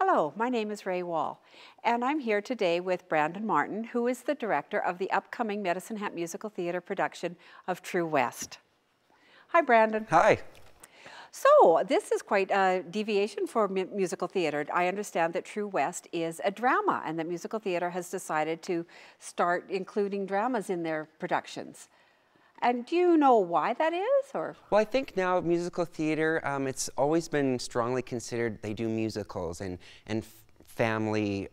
Hello, my name is Ray Wall, and I'm here today with Brandon Martin, who is the director of the upcoming Medicine Hat Musical Theatre production of True West. Hi, Brandon. Hi. So, this is quite a deviation for musical theatre. I understand that True West is a drama, and that musical theatre has decided to start including dramas in their productions. And do you know why that is, or? Well, I think now musical theater, it's always been strongly considered they do musicals and family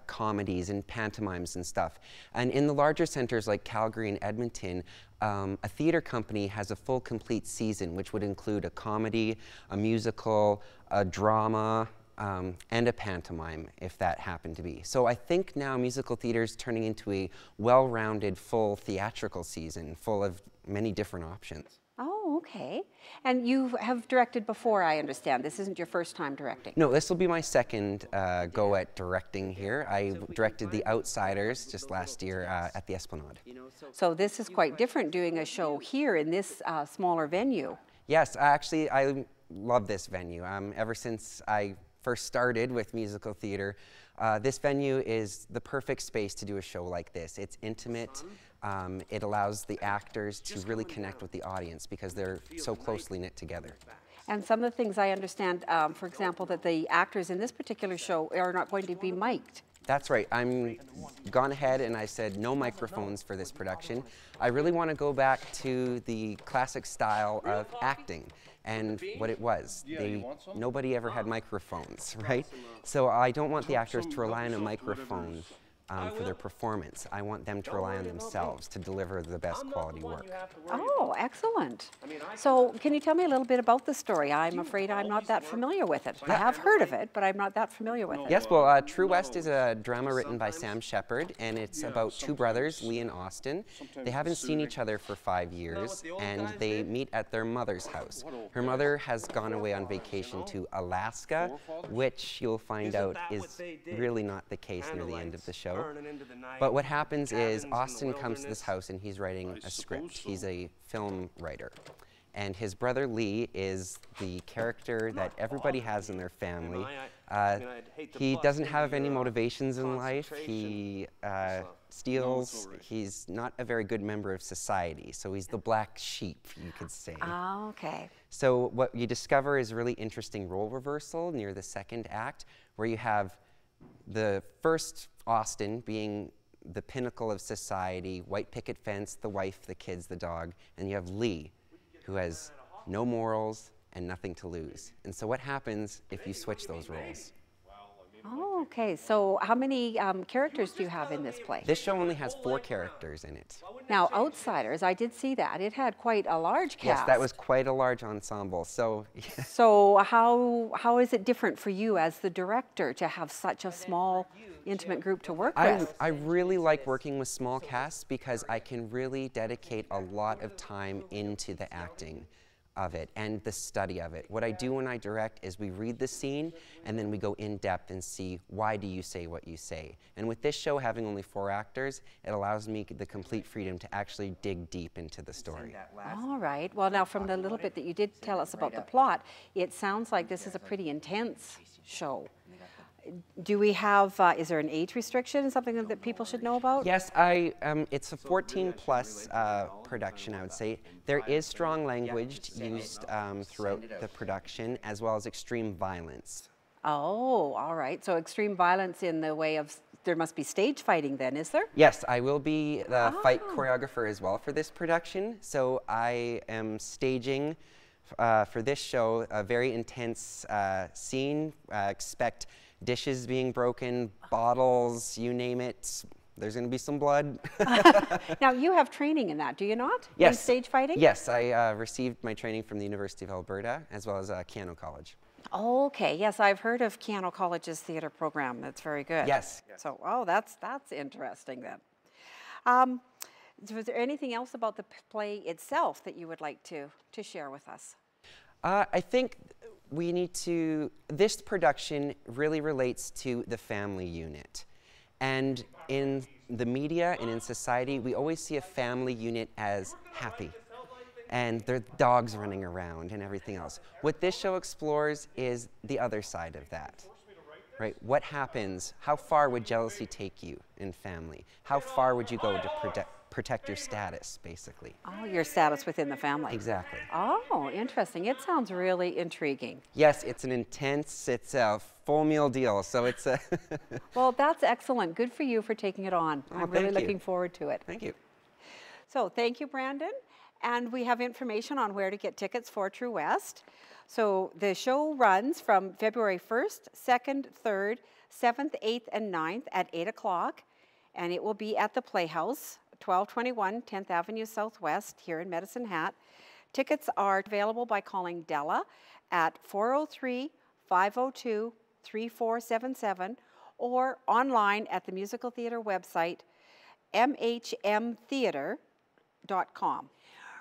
comedies and pantomimes and stuff. And in the larger centers like Calgary and Edmonton, a theater company has a full, complete season, which would include a comedy, a musical, a drama, and a pantomime, if that happened to be. So I think now musical theater is turning into a well-rounded, full theatrical season, full of many different options. Oh, okay. And you have directed before, I understand. This isn't your first time directing. No, this will be my second go at directing here. I directed The Outsiders just last year at the Esplanade. So this is quite different, doing a show here in this smaller venue. Yes, actually, I love this venue. Ever since I first started with musical theater, this venue is the perfect space to do a show like this. It's intimate. It allows the actors to really connect with the audience because they're so closely knit together. And some of the things I understand, for example, that the actors in this particular show are not going to be mic'd. That's right. I'm gone ahead and I said no microphones for this production. I really want to go back to the classic style of acting and what it was. Nobody ever had microphones, right? So I don't want the actors to rely on a microphone for their performance. I want them to rely on themselves to deliver the best quality work. Oh, excellent. So can you tell me a little bit about the story? I'm afraid I'm not that familiar with it. I have heard of it, but I'm not that familiar with it. Yes, well, True West is a drama written by Sam Shepard, and it's about two brothers, Lee and Austin. They haven't seen each other for 5 years, and they meet at their mother's house. Her mother has gone away on vacation to Alaska, which you'll find out is really not the case near the end of the show. But what happens is Austin comes to this house and he's writing a script. He's a film writer. And his brother Lee is the character that everybody has in their family. He doesn't have any motivations in life. He steals. He's not a very good member of society. So he's the black sheep, you could say. Oh, okay. So what you discover is a really interesting role reversal near the second act, where you have the first Austin being the pinnacle of society, white picket fence, the wife, the kids, the dog, and you have Lee, who has no morals and nothing to lose. And so what happens if you switch those roles? Oh, okay. So how many characters do you have in this play? This show only has 4 characters in it. Now, Outsiders, I did see that. It had quite a large cast. Yes, that was quite a large ensemble. So, so how is it different for you as the director to have such a small, intimate group to work with? I really like working with small casts because I can really dedicate a lot of time into the acting of it and the study of it. What I do when I direct is we read the scene and then we go in depth and see why do you say what you say. And with this show having only 4 actors, it allows me the complete freedom to actually dig deep into the story. All right. Well, now from the little bit that you did tell us about the plot, it sounds like this is a pretty intense show. Do we have, is there an age restriction, something that people should know about? Yes, it's a 14-plus production, I would say. There is strong language used throughout the production, as well as extreme violence. Oh, all right. So extreme violence in the way of, there must be stage fighting then, is there? Yes, I will be the fight choreographer as well for this production. So I am staging for this show a very intense scene. Expect dishes being broken, bottles, you name it. There's going to be some blood. Now, you have training in that, do you not? Yes. In stage fighting? Yes, I received my training from the University of Alberta, as well as Keano College. Oh, okay. Yes, I've heard of Keano College's theater program. That's very good. Yes. So, oh, that's interesting then. Was there anything else about the play itself that you would like to share with us? I think we need to, this production really relates to the family unit. And in the media and in society, we always see a family unit as happy. And their dogs running around and everything else. What this show explores is the other side of that, right? What happens, how far would jealousy take you in family? How far would you go to protect your status, basically? Oh, your status within the family. Exactly. Oh, interesting. It sounds really intriguing. Yes, it's it's a full meal deal, so it's a... Well, that's excellent. Good for you for taking it on. Oh, I'm really thank you. looking forward to it. Thank you. So thank you, Brandon. And we have information on where to get tickets for True West. So the show runs from February 1st, 2nd, 3rd, 7th, 8th, and 9th at 8 o'clock. And it will be at the Playhouse, 1221 10th Avenue Southwest here in Medicine Hat. Tickets are available by calling Della at 403-502-3477 or online at the musical theater website, mhmtheater.com.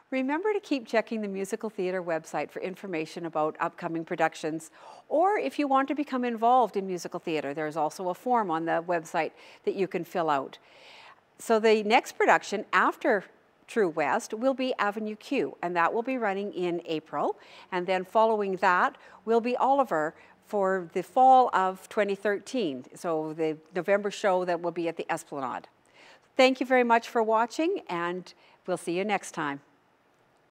Remember to keep checking the musical theater website for information about upcoming productions, or if you want to become involved in musical theater, there's also a form on the website that you can fill out. So the next production after True West will be Avenue Q, and that will be running in April, and then following that will be Oliver for the fall of 2013, so the November show that will be at the Esplanade. Thank you very much for watching, and we'll see you next time.